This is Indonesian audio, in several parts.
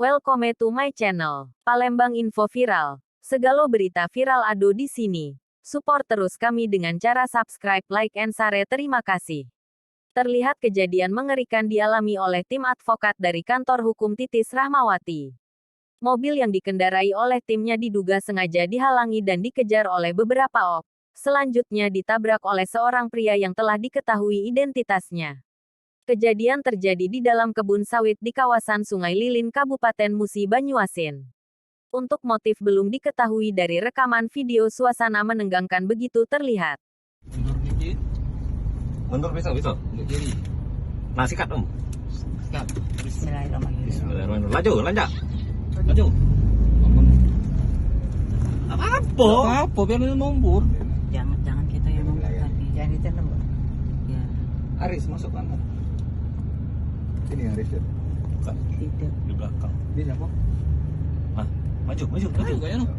Welcome to my channel, Palembang Info Viral. Segala berita viral ado di sini. Support terus kami dengan cara subscribe, like, and share. Terima kasih. Terlihat kejadian mengerikan dialami oleh tim advokat dari kantor hukum Titis Rahmawati. Mobil yang dikendarai oleh timnya diduga sengaja dihalangi dan dikejar oleh beberapa ok. Selanjutnya ditabrak oleh seorang pria yang telah diketahui identitasnya. Kejadian terjadi di dalam kebun sawit di kawasan Sungai Lilin, Kabupaten Musi, Banyuasin. Untuk motif belum diketahui. Dari rekaman video, suasana menegangkan begitu terlihat. Mundur dikit. Mundur bisa. Untuk kiri. Nah, sikat om. Sikat. Bismillahirrahmanirrahim. Bismillahirrahmanirrahim. Laju. Apa biar ini nombor. Jangan kita yang ngomong tadi. Jangan ditendang, Pak. Ya, Aris masuk kanan. Ini Aris ya. Bukan. tidak. Di belakang. Bisa kok. Nah, maju. Kayaknya no.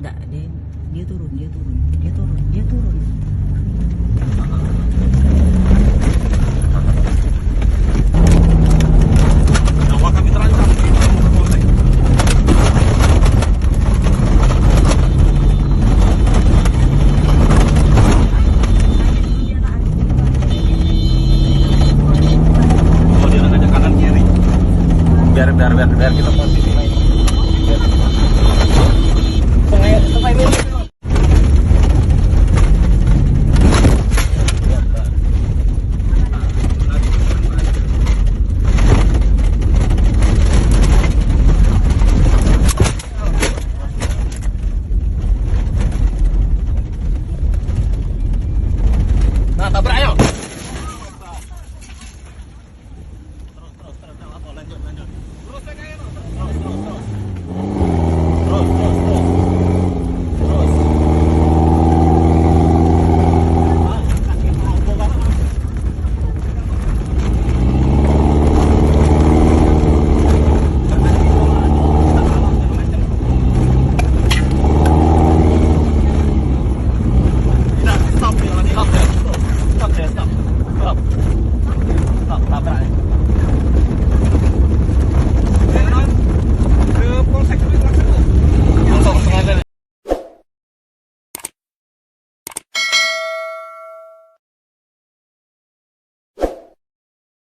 Enggak, dia turun. Nyawa kami terancam. Oh, dia ngajak kanan kiri. Biar kita